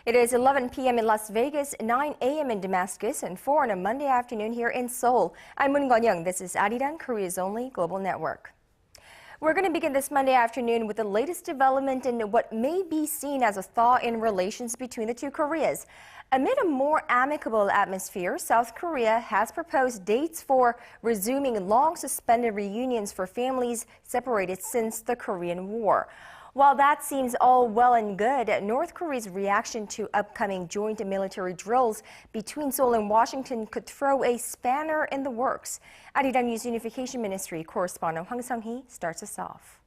It is 11 p.m. in Las Vegas, 9 a.m. in Damascus, and 4 on a Monday afternoon here in Seoul. I'm Moon Gon-young. This is ARIRANG, Korea's only global network. We're going to begin this Monday afternoon with the latest development in what may be seen as a thaw in relations between the two Koreas. Amid a more amicable atmosphere, South Korea has proposed dates for resuming long-suspended reunions for families separated since the Korean War. While that seems all well and good, North Korea's reaction to upcoming joint military drills between Seoul and Washington could throw a spanner in the works. ARIRANG News Unification Ministry correspondent Hwang Sung-hee starts us off.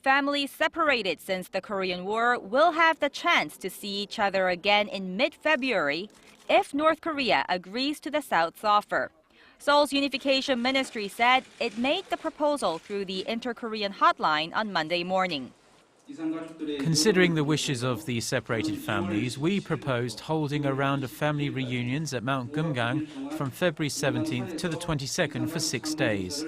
Families separated since the Korean War will have the chance to see each other again in mid-February if North Korea agrees to the South's offer. Seoul's Unification Ministry said it made the proposal through the Inter-Korean hotline on Monday morning. Considering the wishes of the separated families, we proposed holding a round of family reunions at Mount Kumgang from February 17th to the 22nd for 6 days.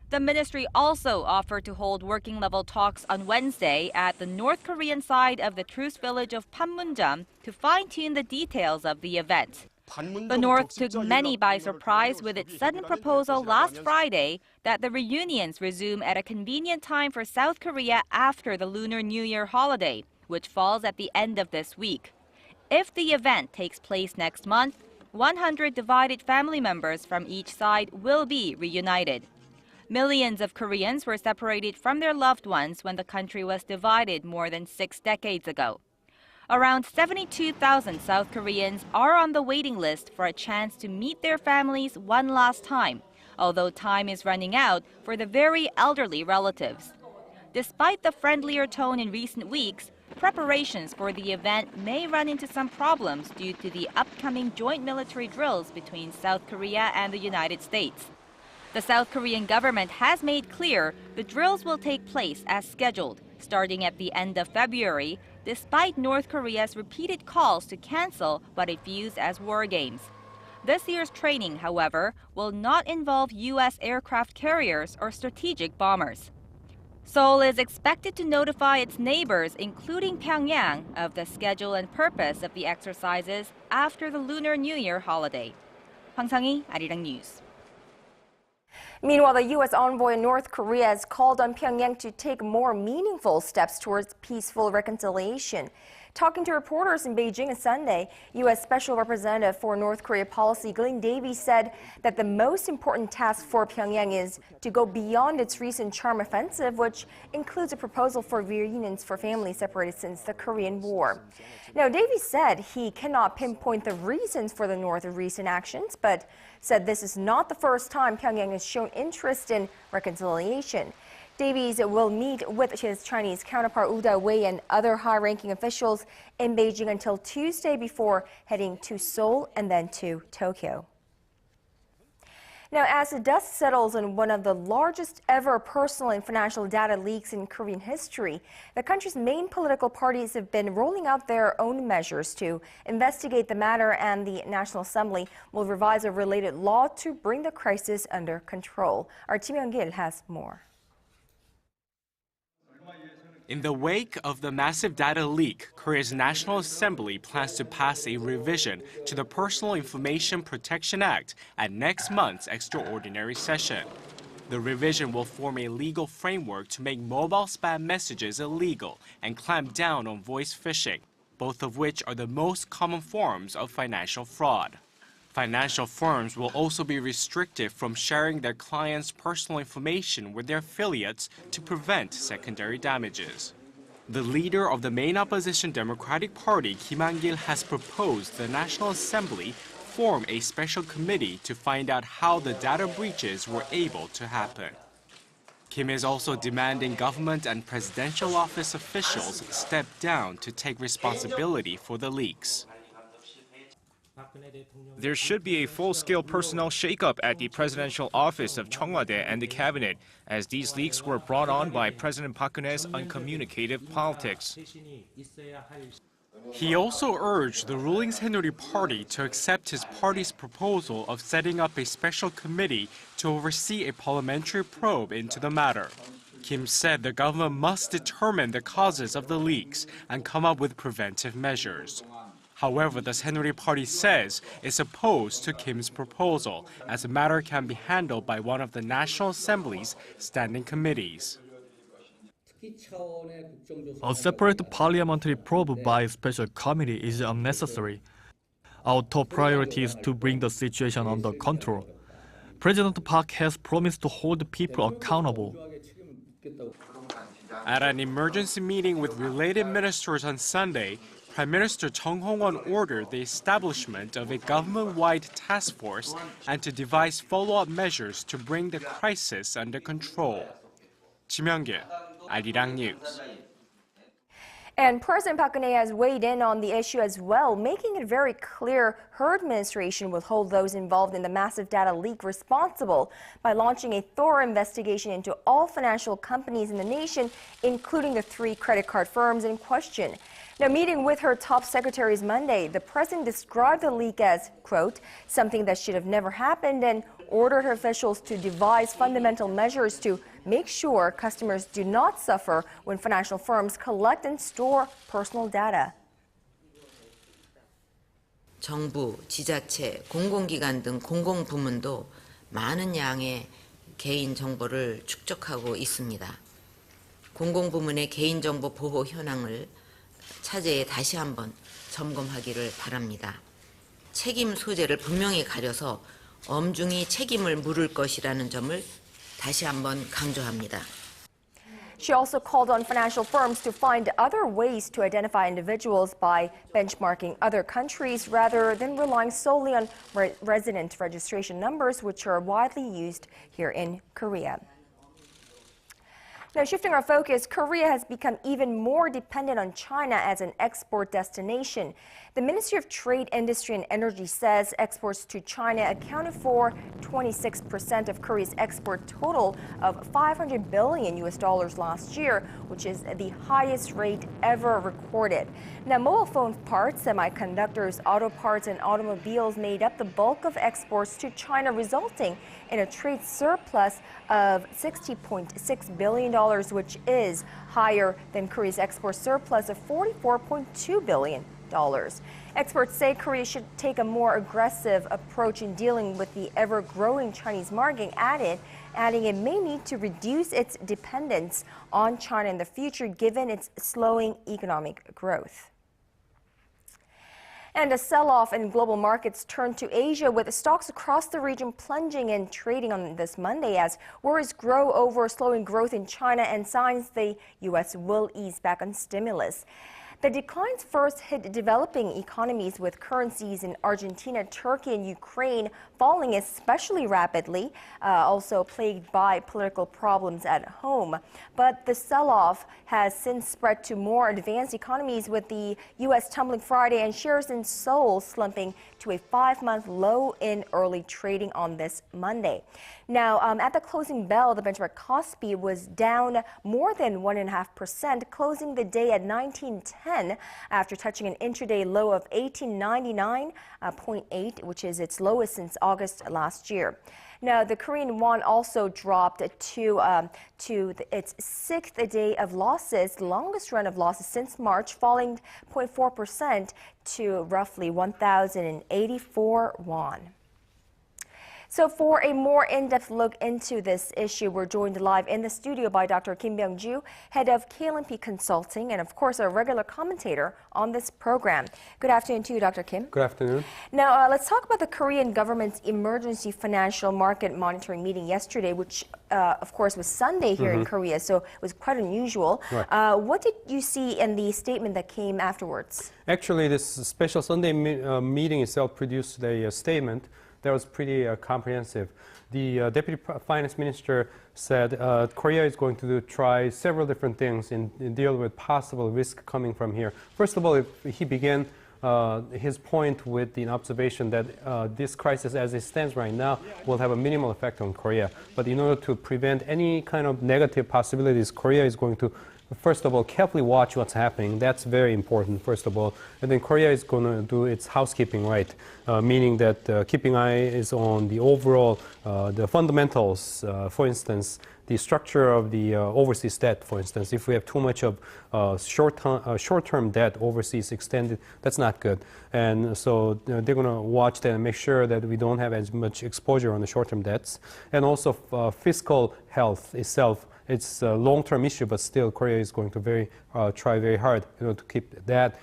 The ministry also offered to hold working-level talks on Wednesday at the North Korean side of the truce village of Panmunjom to fine-tune the details of the event. The North took many by surprise with its sudden proposal last Friday that the reunions resume at a convenient time for South Korea after the Lunar New Year holiday, which falls at the end of this week. If the event takes place next month, 100 divided family members from each side will be reunited. Millions of Koreans were separated from their loved ones when the country was divided more than 6 decades ago. Around 72,000 South Koreans are on the waiting list for a chance to meet their families one last time, although time is running out for the very elderly relatives. Despite the friendlier tone in recent weeks, preparations for the event may run into some problems due to the upcoming joint military drills between South Korea and the United States. The South Korean government has made clear the drills will take place as scheduled, starting at the end of February, despite North Korea's repeated calls to cancel what it views as war games. This year's training, however, will not involve U.S. aircraft carriers or strategic bombers. Seoul is expected to notify its neighbors, including Pyongyang, of the schedule and purpose of the exercises after the Lunar New Year holiday. Hwang Sung-hee, ARIRANG News. Meanwhile, the U.S. envoy in North Korea has called on Pyongyang to take more meaningful steps towards peaceful reconciliation. Talking to reporters in Beijing on Sunday, U.S. Special Representative for North Korea Policy Glenn Davies said that the most important task for Pyongyang is to go beyond its recent charm offensive, which includes a proposal for reunions for families separated since the Korean War. Now, Davies said he cannot pinpoint the reasons for the North's recent actions, but said this is not the first time Pyongyang has shown interest in reconciliation. Davies will meet with his Chinese counterpart Woo Da-wei and other high-ranking officials in Beijing until Tuesday before heading to Seoul and then to Tokyo. Now, as the dust settles on one of the largest ever personal and financial data leaks in Korean history, the country's main political parties have been rolling out their own measures to investigate the matter, and the National Assembly will revise a related law to bring the crisis under control. Our Kim Yongjoo has more. In the wake of the massive data leak, Korea's National Assembly plans to pass a revision to the Personal Information Protection Act at next month's extraordinary session. The revision will form a legal framework to make mobile spam messages illegal and clamp down on voice phishing, both of which are the most common forms of financial fraud. Financial firms will also be restricted from sharing their clients' personal information with their affiliates to prevent secondary damages. The leader of the main opposition Democratic Party, Kim Yongjoo, has proposed the National Assembly form a special committee to find out how the data breaches were able to happen. Kim is also demanding government and presidential office officials step down to take responsibility for the leaks. There should be a full-scale personnel shakeup at the presidential office of Cheongwade and the cabinet, as these leaks were brought on by President Park Geun-hye's uncommunicative politics. He also urged the ruling Saenuri Party to accept his party's proposal of setting up a special committee to oversee a parliamentary probe into the matter. Kim said the government must determine the causes of the leaks and come up with preventive measures. However, the Saenuri Party says it's opposed to Kim's proposal, as the matter can be handled by one of the National Assembly's standing committees. A separate parliamentary probe by a special committee is unnecessary. Our top priority is to bring the situation under control. President Park has promised to hold people accountable. At an emergency meeting with related ministers on Sunday, Prime Minister Chung Hong-won ordered the establishment of a government-wide task force and to devise follow-up measures to bring the crisis under control. Kim Yongjoo, ARIRANG News. And President Park Geun-hye has weighed in on the issue as well, making it very clear her administration will hold those involved in the massive data leak responsible by launching a thorough investigation into all financial companies in the nation, including the 3 credit card firms in question. Now, meeting with her top secretaries Monday, the president described the leak as, quote, something that should have never happened, and ordered her officials to devise fundamental measures to make sure customers do not suffer when financial firms collect and store personal data. 정부, 지자체, 공공기관 등 공공부문도 많은 양의 개인 정보를 축적하고 있습니다. 공공부문의 개인정보 보호 현황을 차제에 다시 한번 점검하기를 바랍니다. 책임 소재를 분명히 가려서 엄중히 책임을 물을 것이라는 점을 다시 한번 강조합니다. She also called on financial firms to find other ways to identify individuals by benchmarking other countries rather than relying solely on resident registration numbers, which are widely used here in Korea. Now, shifting our focus, Korea has become even more dependent on China as an export destination. The Ministry of Trade, Industry and Energy says exports to China accounted for 26% of Korea's export total of $500 billion last year, which is the highest rate ever recorded. Now, mobile phone parts, semiconductors, auto parts, and automobiles made up the bulk of exports to China, resulting in a trade surplus of $60.6 billion, which is higher than Korea's export surplus of $44.2 billion. Experts say Korea should take a more aggressive approach in dealing with the ever-growing Chinese market, adding it may need to reduce its dependence on China in the future given its slowing economic growth. And a sell-off in global markets turned to Asia, with stocks across the region plunging and trading on this Monday as worries grow over slowing growth in China and signs the U.S. will ease back on stimulus. The declines first hit developing economies, with currencies in Argentina, Turkey, and Ukraine falling especially rapidly, also plagued by political problems at home. But the sell-off has since spread to more advanced economies, with the U.S. tumbling Friday and shares in Seoul slumping to a 5-month low in early trading on this Monday. Now, at the closing bell, the benchmark Kospi was down more than 1.5%, closing the day at 1910 after touching an intraday low of 1899.8, which is its lowest since August last year. Now, the Korean won also dropped to its 6th day of losses, the longest run of losses since March, falling 0.4% to roughly 1,084 won. So for a more in-depth look into this issue, we're joined live in the studio by Dr. Kim Yongjoo, head of KLMP Consulting, and of course a regular commentator on this program. Good afternoon to you, Dr. Kim. Good afternoon. Now, let's talk about the Korean government's emergency financial market monitoring meeting yesterday, which of course was Sunday here in Korea, so it was quite unusual. Right. What did you see in the statement that came afterwards? Actually, this special Sunday meeting itself produced a statement that was pretty comprehensive. The Deputy Finance Minister said Korea is going to try several different things in deal with possible risk coming from here. First of all, he began his point with the observation that this crisis as it stands right now will have a minimal effect on Korea. But in order to prevent any kind of negative possibilities, Korea is going to first of all, carefully watch what's happening. That's very important, first of all. And then Korea is going to do its housekeeping right, meaning that keeping eyes on the overall, the fundamentals. For instance, the structure of the overseas debt, for instance. If we have too much of short-term debt overseas extended, that's not good. And so they're going to watch that and make sure that we don't have as much exposure on the short-term debts. And also fiscal health itself. It's a long-term issue, but still Korea is going to try very hard to keep that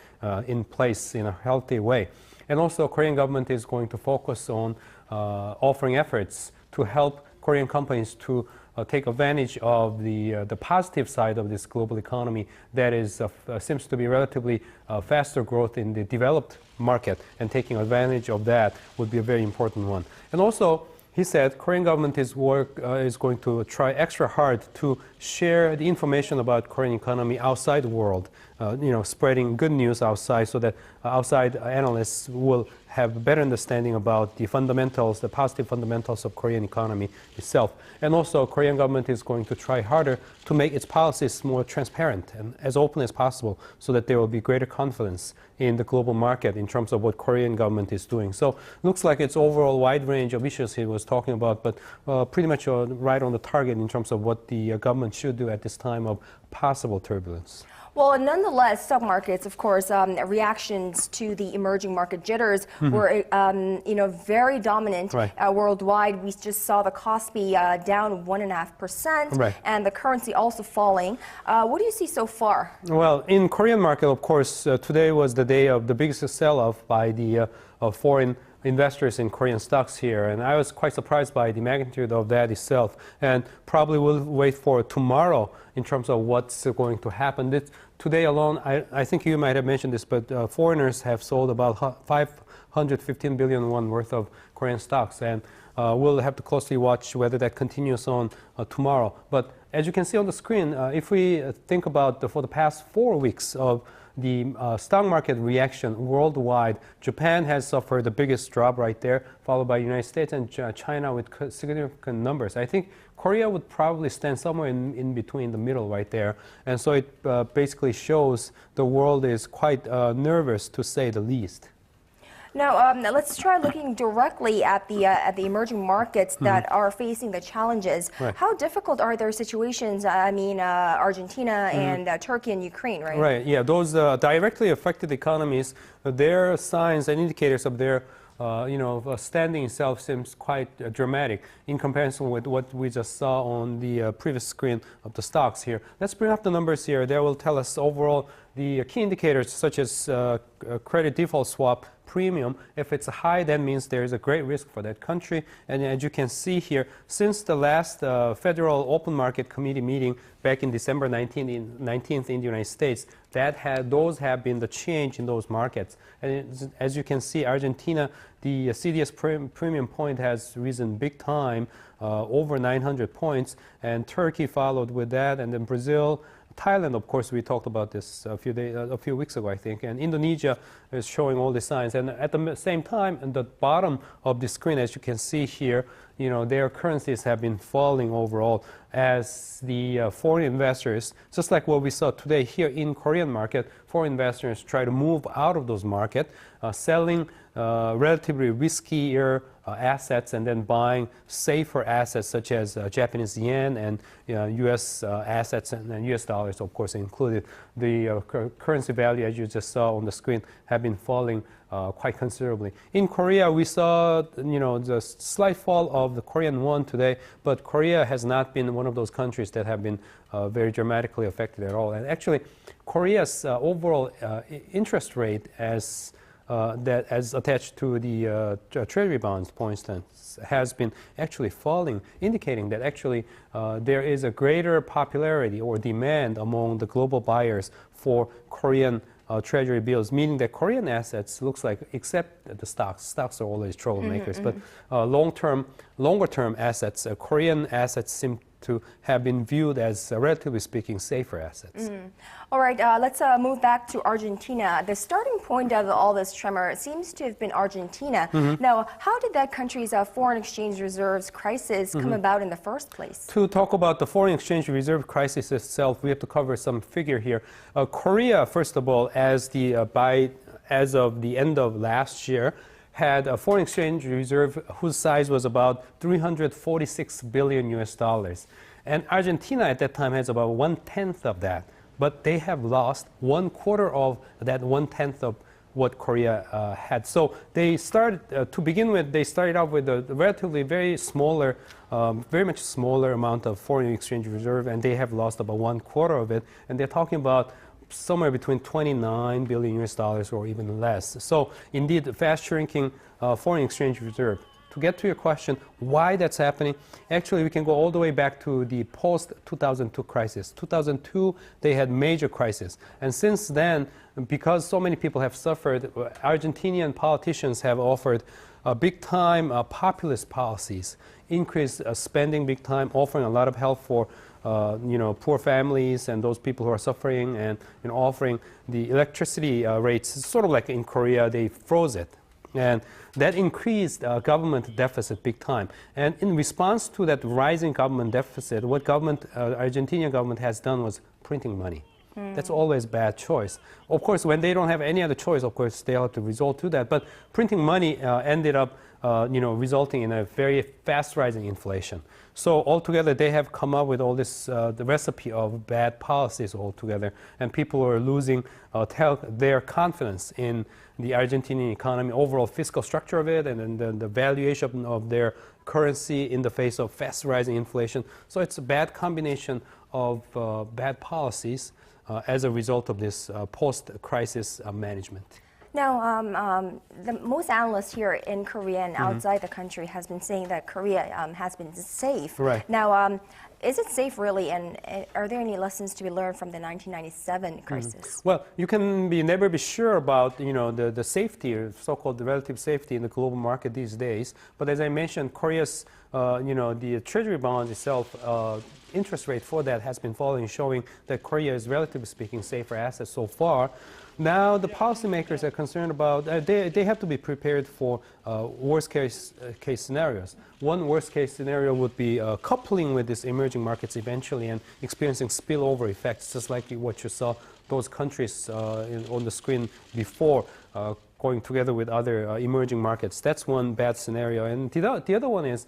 in place in a healthy way. And also Korean government is going to focus on offering efforts to help Korean companies to take advantage of the positive side of this global economy that is seems to be relatively faster growth in the developed market, and taking advantage of that would be a very important one. And also, he said Korean government is going to try extra hard to share the information about Korean economy outside the world, spreading good news outside so that outside analysts will have a better understanding about the fundamentals, the positive fundamentals of Korean economy itself. And also, Korean government is going to try harder to make its policies more transparent and as open as possible so that there will be greater confidence in the global market in terms of what Korean government is doing. So looks like it's overall wide range of issues he was talking about, but pretty much right on the target in terms of what the government should do at this time of possible turbulence. Well, nonetheless, stock markets, of course, reactions to the emerging market jitters were, very dominant worldwide. We just saw the Kospi down 1.5%, and the currency also falling. What do you see so far? Well, in Korean market, of course, today was the day of the biggest sell-off by the foreign investors in Korean stocks here, and I was quite surprised by the magnitude of that itself, and probably will wait for tomorrow in terms of what's going to happen. Today alone, I think you might have mentioned this, but foreigners have sold about 515 billion won worth of Korean stocks, and we'll have to closely watch whether that continues on tomorrow. But as you can see on the screen, if we think about for the past 4 weeks of the stock market reaction worldwide, Japan has suffered the biggest drop right there, followed by United States and China with significant numbers. I think Korea would probably stand somewhere in between the middle right there. And so it basically shows the world is quite nervous, to say the least. Now, let's try looking directly at the emerging markets that are facing the challenges. How difficult are their situations? I mean, Argentina and Turkey and Ukraine, right? Right, yeah, those directly affected economies, their signs and indicators of their standing itself seems quite dramatic in comparison with what we just saw on the previous screen of the stocks here. Let's bring up the numbers here. They will tell us overall the key indicators such as credit default swap premium. If it's high, that means there is a great risk for that country. And as you can see here, since the last Federal Open Market Committee meeting back in December 19th in the United States, those have been the change in those markets. And as you can see, Argentina, the CDS premium point has risen big time, over 900 points, and Turkey followed with that, and then Brazil. Thailand, of course, we talked about this a few weeks ago, I think, and Indonesia is showing all the signs. And at the same time, at the bottom of the screen, as you can see here, their currencies have been falling overall as the foreign investors, just like what we saw today here in Korean market, foreign investors try to move out of those markets, selling relatively riskier assets and then buying safer assets such as Japanese yen and U.S. assets and U.S. dollars, of course, included. The currency value, as you just saw on the screen, have been falling quite considerably. In Korea, we saw the slight fall of the Korean won today, but Korea has not been one of those countries that have been very dramatically affected at all. And actually, Korea's overall interest rate as attached to the treasury bonds, for instance, has been actually falling, indicating that actually there is a greater popularity or demand among the global buyers for Korean treasury bills, meaning that Korean assets looks like, except the stocks are always troublemakers, but longer term assets, Korean assets seem to have been viewed as, relatively speaking, safer assets. All right, let's move back to Argentina. The starting point of all this tremor seems to have been Argentina. Now, how did that country's foreign exchange reserves crisis come about in the first place? To talk about the foreign exchange reserve crisis itself, we have to cover some figure here. Korea, first of all, as of the end of last year, had a foreign exchange reserve whose size was about $346 billion US. And Argentina at that time has about 1/10 of that. But they have lost 1/4 of that 1/10 of what Korea had. So they started, to begin with, they started out with a relatively very much smaller amount of foreign exchange reserve, and they have lost about 1/4 of it. And they're talking about somewhere between $29 billion or even less. So indeed, fast shrinking foreign exchange reserve. To get to your question, why that's happening, actually we can go all the way back to the post-2002 crisis. 2002, they had major crisis. And since then, because so many people have suffered, Argentinian politicians have offered big-time populist policies, increased spending big time, offering a lot of help for poor families and those people who are suffering, and offering the electricity rates, sort of like in Korea, they froze it. And that increased government deficit big time. And in response to that rising government deficit, what Argentinian government has done was printing money. That's always a bad choice. Of course, when they don't have any other choice, of course, they'll have to resort to that. But printing money ended up resulting in a very fast rising inflation. So altogether, they have come up with all this, the recipe of bad policies altogether. And people are losing their confidence in the Argentinian economy, overall fiscal structure of it, and then the valuation of their currency in the face of fast rising inflation. So it's a bad combination of bad policies as a result of this post-crisis management. Now, most analysts here in Korea and outside the country has been saying that Korea has been safe. Right. Now, is it safe really, and are there any lessons to be learned from the 1997 crisis? Well, you can never be sure about the safety, or so-called relative safety in the global market these days. But as I mentioned, Korea's the Treasury bond itself, interest rate for that has been falling, showing that Korea is, relatively speaking, safer asset so far. Now, the policymakers are concerned about, they have to be prepared for worst case scenarios. One worst case scenario would be coupling with these emerging markets eventually and experiencing spillover effects, just like what you saw those countries on the screen before, going together with other emerging markets. That's one bad scenario. And the other one is,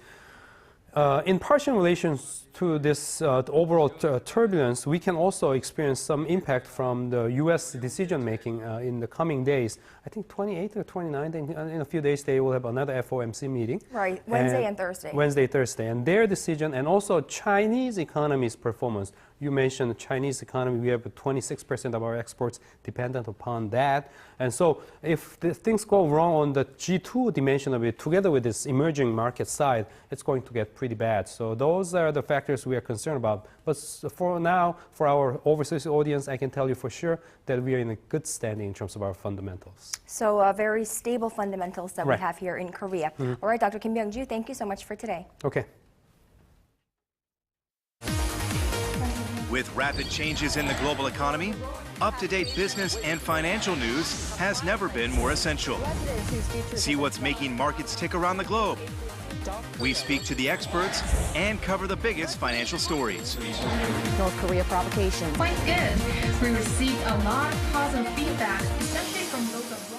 in partial relations to this overall turbulence, we can also experience some impact from the U.S. decision-making in the coming days. I think 28th or 29th, in a few days, they will have another FOMC meeting. Right, Wednesday and Thursday. Wednesday, Thursday. And their decision, and also Chinese economy's performance. You mentioned the Chinese economy, we have 26% of our exports dependent upon that. And so if things go wrong on the G2 dimension of it, together with this emerging market side, it's going to get pretty bad. So those are the factors we are concerned about. But for now, for our overseas audience, I can tell you for sure that we are in a good standing in terms of our fundamentals. So very stable fundamentals that Right. we have here in Korea. All right, Dr. Kim Yongjoo, thank you so much for today. Okay. With rapid changes in the global economy, up-to-date business and financial news has never been more essential. See what's making markets tick around the globe. We speak to the experts and cover the biggest financial stories. North Korea provocation. Quite good. We received a lot of positive feedback, especially from those abroad.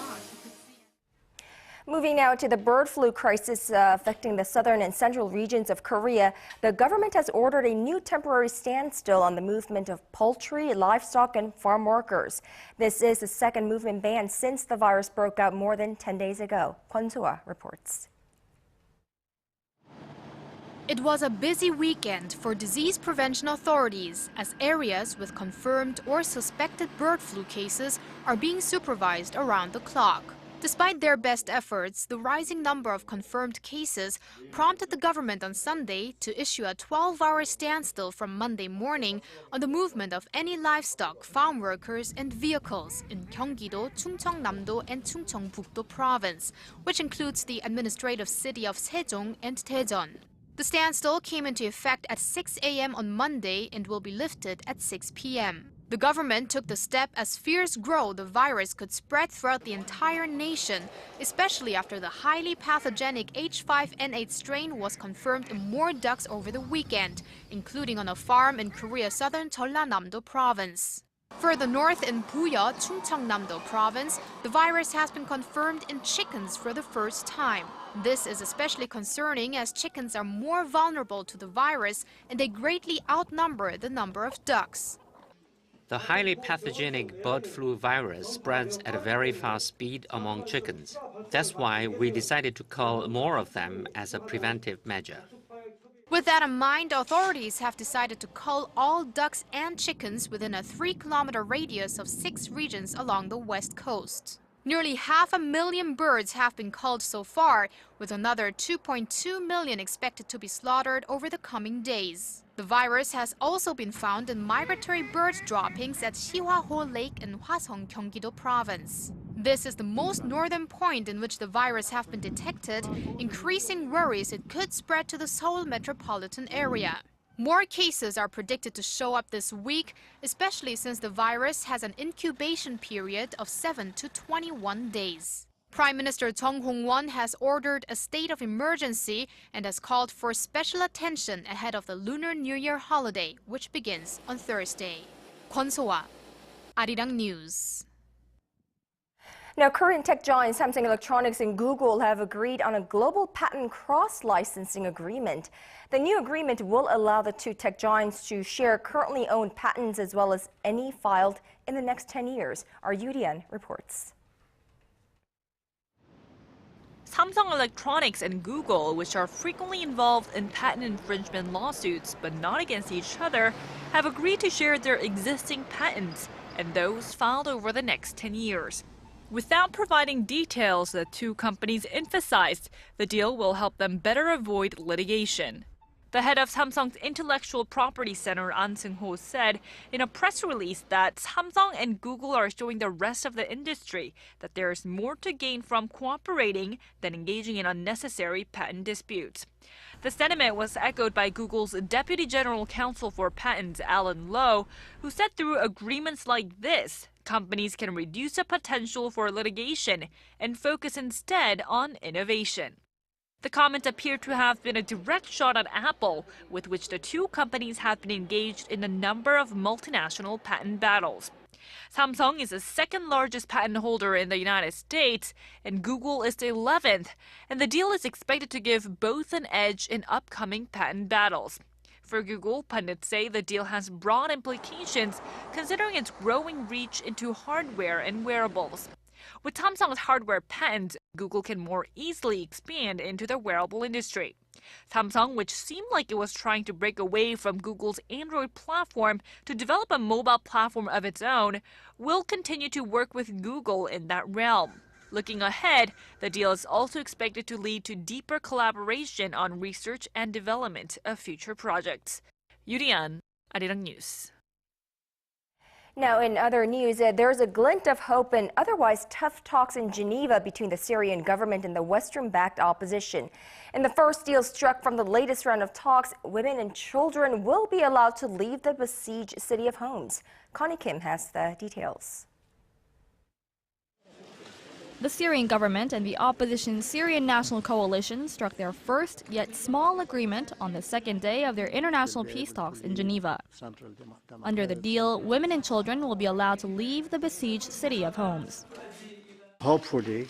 Moving now to the bird flu crisis affecting the southern and central regions of Korea, the government has ordered a new temporary standstill on the movement of poultry, livestock, and farm workers. This is the second movement ban since the virus broke out more than 10 days ago. Kwon So-ah reports. It was a busy weekend for disease prevention authorities as areas with confirmed or suspected bird flu cases are being supervised around the clock. Despite their best efforts, the rising number of confirmed cases prompted the government on Sunday to issue a 12-hour standstill from Monday morning on the movement of any livestock, farm workers, and vehicles in Gyeonggi-do, Chungcheongnam-do, and Chungcheongbuk-do province, which includes the administrative city of Sejong and Daejeon. The standstill came into effect at 6 a.m. on Monday and will be lifted at 6 p.m. The government took the step as fears grow the virus could spread throughout the entire nation, especially after the highly pathogenic H5N8 strain was confirmed in more ducks over the weekend, including on a farm in Korea's southern Jeollanam-do province. Further north in Buyeo, Chungcheongnam-do province, the virus has been confirmed in chickens for the first time. This is especially concerning as chickens are more vulnerable to the virus and they greatly outnumber the number of ducks. The highly pathogenic bird flu virus spreads at a very fast speed among chickens. That's why we decided to cull more of them as a preventive measure. With that in mind, authorities have decided to cull all ducks and chickens within a 3-kilometer radius of 6 regions along the west coast. Nearly 500,000 birds have been culled so far, with another 2.2 million expected to be slaughtered over the coming days. The virus has also been found in migratory bird droppings at Sihwaho Lake in Hwasong, Gyeonggi-do province. This is the most northern point in which the virus have been detected, increasing worries it could spread to the Seoul metropolitan area. More cases are predicted to show up this week, especially since the virus has an incubation period of 7 to 21 days. Prime Minister Chung Hong-won has ordered a state of emergency and has called for special attention ahead of the Lunar New Year holiday, which begins on Thursday. Kwon So-ah, ARIRANG News. Now, Korean tech giants Samsung Electronics and Google have agreed on a global patent cross-licensing agreement. The new agreement will allow the two tech giants to share currently owned patents as well as any filed in the next 10 years. Our Yudian reports. Samsung Electronics and Google, which are frequently involved in patent infringement lawsuits but not against each other, have agreed to share their existing patents and those filed over the next 10 years. Without providing details, the two companies emphasized the deal will help them better avoid litigation. The head of Samsung's Intellectual Property Center, An Seung-ho, said in a press release that Samsung and Google are showing the rest of the industry that there is more to gain from cooperating than engaging in unnecessary patent disputes. The sentiment was echoed by Google's Deputy General Counsel for Patents, Alan Lowe, who said through agreements like this, companies can reduce the potential for litigation and focus instead on innovation. The comment appeared to have been a direct shot at Apple, with which the two companies have been engaged in a number of multinational patent battles. Samsung is the second largest patent holder in the United States, and Google is the 11th, and the deal is expected to give both an edge in upcoming patent battles. For Google, pundits say the deal has broad implications considering its growing reach into hardware and wearables. With Samsung's hardware patents, Google can more easily expand into the wearable industry. Samsung, which seemed like it was trying to break away from Google's Android platform to develop a mobile platform of its own, will continue to work with Google in that realm. Looking ahead, the deal is also expected to lead to deeper collaboration on research and development of future projects. Yurian, ARIRANG News. Now, in other news, there's a glint of hope in otherwise tough talks in Geneva between the Syrian government and the Western-backed opposition. In the first deal struck from the latest round of talks, women and children will be allowed to leave the besieged city of Homs. Connie Kim has the details. The Syrian government and the opposition Syrian National Coalition struck their first yet small agreement on the second day of their international peace talks in Geneva. Under the deal, women and children will be allowed to leave the besieged city of Homs. Hopefully,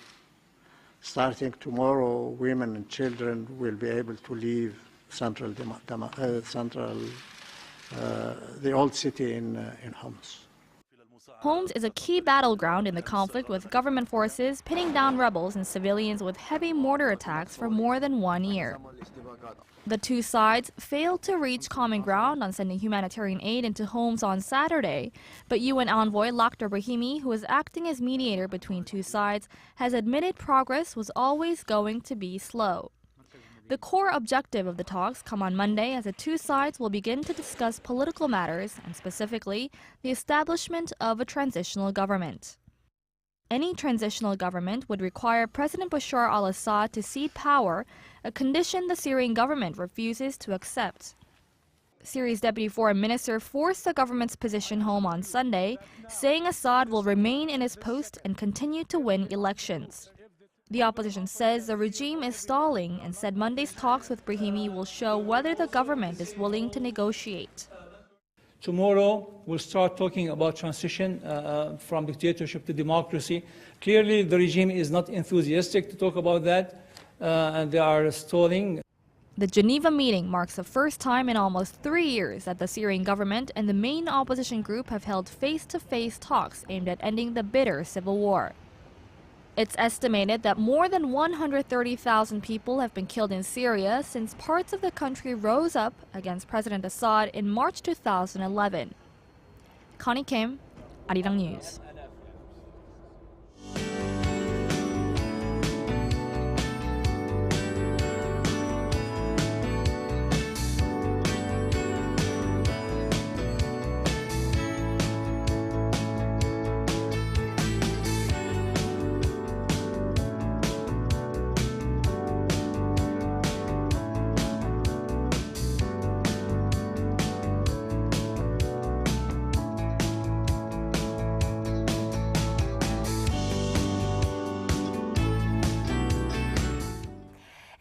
starting tomorrow, women and children will be able to leave the old city in Homs. Homs is a key battleground in the conflict, with government forces pinning down rebels and civilians with heavy mortar attacks for more than 1 year. The two sides failed to reach common ground on sending humanitarian aid into Homs on Saturday, but UN envoy Dr Brahimi, who is acting as mediator between two sides, has admitted progress was always going to be slow. The core objective of the talks come on Monday as the two sides will begin to discuss political matters and specifically the establishment of a transitional government. Any transitional government would require President Bashar al-Assad to cede power, a condition the Syrian government refuses to accept. Syria's deputy foreign minister forced the government's position home on Sunday, saying Assad will remain in his post and continue to win elections. The opposition says the regime is stalling and said Monday's talks with Brahimi will show whether the government is willing to negotiate. Tomorrow, we'll start talking about transition from dictatorship to democracy. Clearly, the regime is not enthusiastic to talk about that, and they are stalling. The Geneva meeting marks the first time in almost 3 years that the Syrian government and the main opposition group have held face-to-face talks aimed at ending the bitter civil war. It's estimated that more than 130,000 people have been killed in Syria since parts of the country rose up against President Assad in March 2011. Connie Kim, ARIRANG News.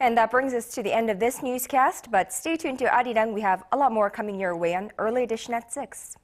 And that brings us to the end of this newscast, but stay tuned to ARIRANG. We have a lot more coming your way on Early Edition at 6.